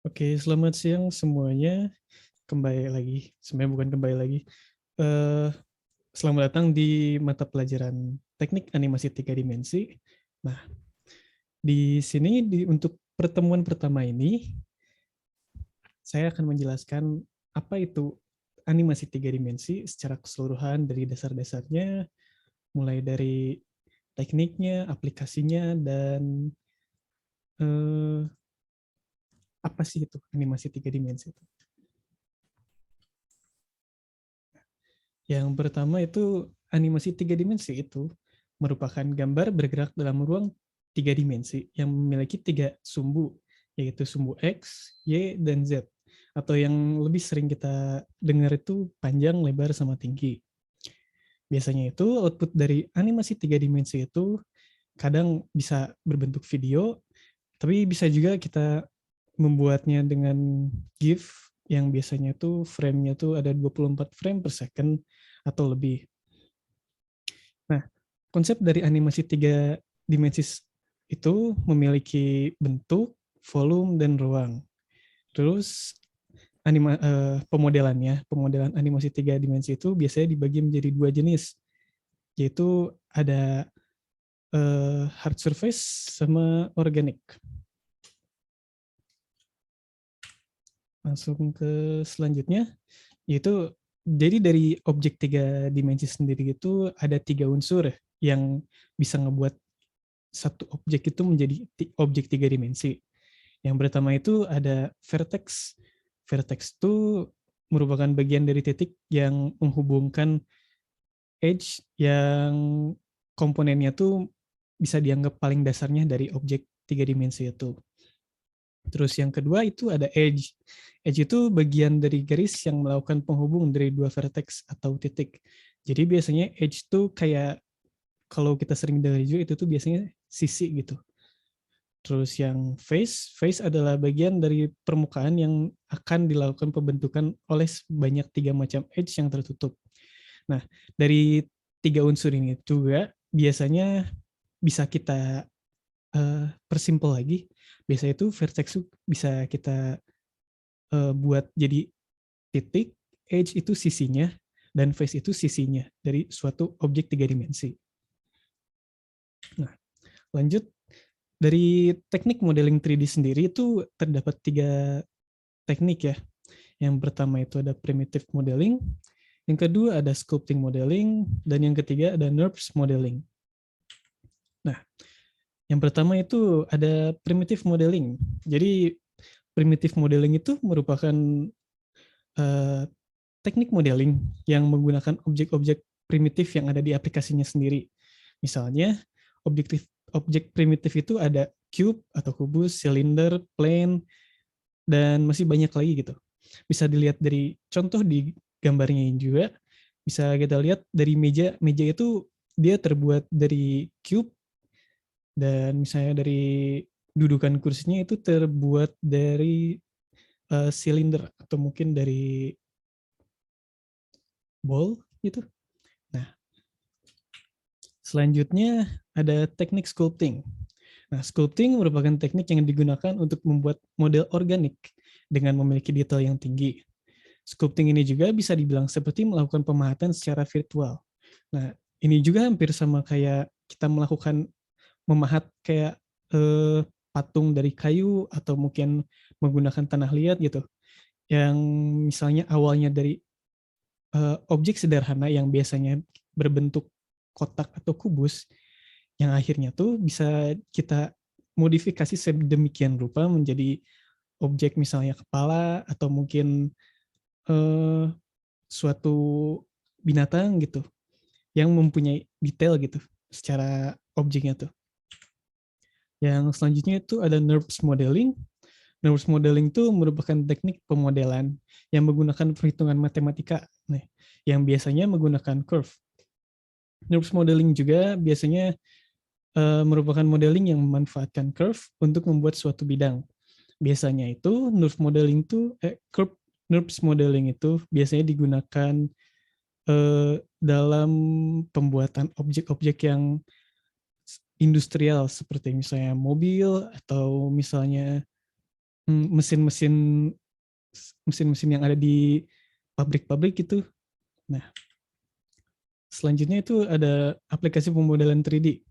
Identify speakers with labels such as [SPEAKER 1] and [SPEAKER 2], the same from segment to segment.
[SPEAKER 1] Oke, selamat siang semuanya. Kembali lagi, sebenarnya bukan kembali lagi. Eh, Selamat datang di mata pelajaran Teknik Animasi Tiga Dimensi. Nah, di sini untuk pertemuan pertama ini, saya akan menjelaskan apa itu animasi tiga dimensi secara keseluruhan dari dasar-dasarnya, mulai dari tekniknya, aplikasinya, dan eh, apa sih itu animasi tiga dimensi itu. Yang pertama itu animasi tiga dimensi itu merupakan gambar bergerak dalam ruang tiga dimensi yang memiliki tiga sumbu, yaitu sumbu X, Y, dan Z. Atau yang lebih sering kita dengar itu panjang, lebar, sama tinggi. Biasanya itu output dari animasi tiga dimensi itu kadang bisa berbentuk video, tapi bisa juga kita membuatnya dengan GIF yang biasanya tuh frame-nya tuh ada 24 frame per second atau lebih. Nah, konsep dari animasi tiga dimensi itu memiliki bentuk, volume, dan ruang. Terus pemodelan animasi tiga dimensi itu biasanya dibagi menjadi dua jenis, yaitu ada hard surface sama organic. Langsung ke selanjutnya, yaitu jadi dari objek tiga dimensi sendiri itu ada tiga unsur yang bisa ngebuat satu objek itu menjadi objek tiga dimensi. Yang pertama itu ada vertex. Vertex itu merupakan bagian dari titik yang menghubungkan edge yang komponennya tuh bisa dianggap paling dasarnya dari objek tiga dimensi itu. Terus yang kedua itu ada edge. Edge itu bagian dari garis yang melakukan penghubung dari dua vertex atau titik. Jadi biasanya edge itu kayak kalau kita sering dengar itu tuh biasanya sisi gitu. Terus yang face adalah bagian dari permukaan yang akan dilakukan pembentukan oleh banyak tiga macam edge yang tertutup. Nah, dari tiga unsur ini juga biasanya bisa kita persimpel lagi. Biasanya itu vertex bisa kita buat jadi titik, edge itu sisinya, dan face itu sisinya dari suatu objek tiga dimensi. Nah, lanjut dari teknik modeling 3D sendiri itu terdapat tiga teknik ya. Yang pertama itu ada primitive modeling, yang kedua ada sculpting modeling, dan yang ketiga ada NURBS modeling. Nah, yang pertama itu ada primitive modeling. Jadi primitive modeling itu merupakan uh, teknik modeling yang menggunakan objek-objek primitif yang ada di aplikasinya sendiri. Misalnya, objek primitif itu ada cube atau kubus, silinder, plane, dan masih banyak lagi gitu. Bisa dilihat dari contoh di gambarnya juga, bisa kita lihat dari meja. Meja itu dia terbuat dari cube, dan misalnya dari dudukan kursinya itu terbuat dari silinder atau mungkin dari ball gitu. Nah, selanjutnya ada teknik sculpting. Nah, sculpting merupakan teknik yang digunakan untuk membuat model organik dengan memiliki detail yang tinggi. Sculpting ini juga bisa dibilang seperti melakukan pemahatan secara virtual. Nah, ini juga hampir sama kayak kita melakukan memahat kayak patung dari kayu atau mungkin menggunakan tanah liat gitu. Yang misalnya awalnya dari objek sederhana yang biasanya berbentuk kotak atau kubus, yang akhirnya tuh bisa kita modifikasi sedemikian rupa menjadi objek misalnya kepala atau mungkin eh, suatu binatang gitu yang mempunyai detail gitu secara objeknya tuh. Yang selanjutnya itu ada NURBS modeling. NURBS modeling itu merupakan teknik pemodelan yang menggunakan perhitungan matematika nih, yang biasanya menggunakan curve. NURBS modeling juga biasanya merupakan modeling yang memanfaatkan curve untuk membuat suatu bidang. Biasanya itu curve NURBS modeling itu biasanya digunakan dalam pembuatan objek-objek yang industrial seperti misalnya mobil atau misalnya mesin-mesin mesin-mesin yang ada di pabrik-pabrik gitu. Nah, selanjutnya itu ada aplikasi pemodelan 3D.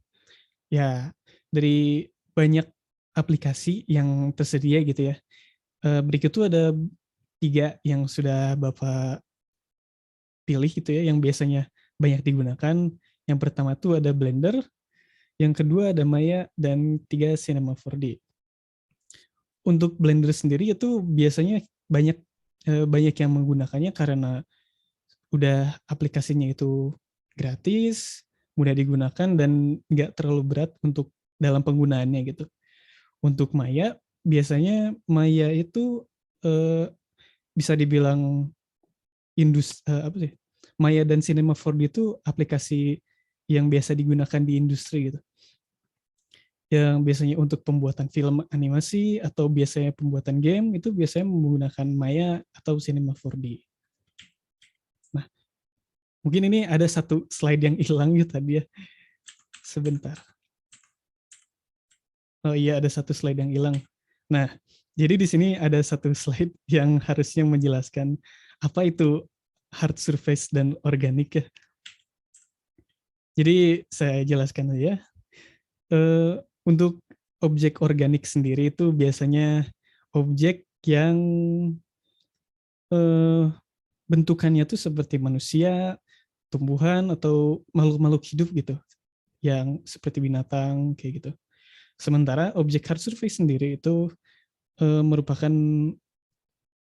[SPEAKER 1] Ya, dari banyak aplikasi yang tersedia gitu ya. Berikut itu ada 3 yang sudah Bapak pilih gitu ya, yang biasanya banyak digunakan. Yang pertama tuh ada Blender, yang kedua ada Maya, dan 3 Cinema 4D. Untuk Blender sendiri itu biasanya banyak banyak yang menggunakannya karena udah aplikasinya itu gratis, mudah digunakan, dan nggak terlalu berat untuk dalam penggunaannya gitu. Untuk Maya, biasanya Maya itu eh, bisa dibilang apa sih? Maya dan Cinema 4D itu aplikasi yang biasa digunakan di industri gitu. Yang biasanya untuk pembuatan film animasi atau biasanya pembuatan game itu biasanya menggunakan Maya atau Cinema 4D. Nah, mungkin ini ada satu slide yang hilang gitu tadi ya. Sebentar. Oh iya, ada satu slide yang hilang. Nah, jadi di sini ada satu slide yang harusnya menjelaskan apa itu hard surface dan organik ya. Jadi saya jelaskan aja. Untuk objek organik sendiri itu biasanya objek yang eh, bentukannya tuh seperti manusia, tumbuhan, atau makhluk-makhluk hidup gitu, yang seperti binatang kayak gitu. Sementara objek hard surface sendiri itu merupakan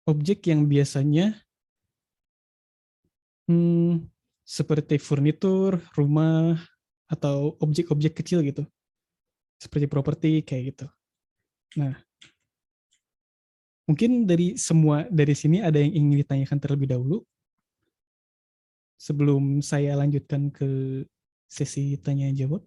[SPEAKER 1] objek yang biasanya hmm, seperti furnitur, rumah, atau objek-objek kecil gitu, seperti properti kayak gitu. Nah, mungkin dari sini ada yang ingin ditanyakan terlebih dahulu sebelum saya lanjutkan ke sesi tanya jawab.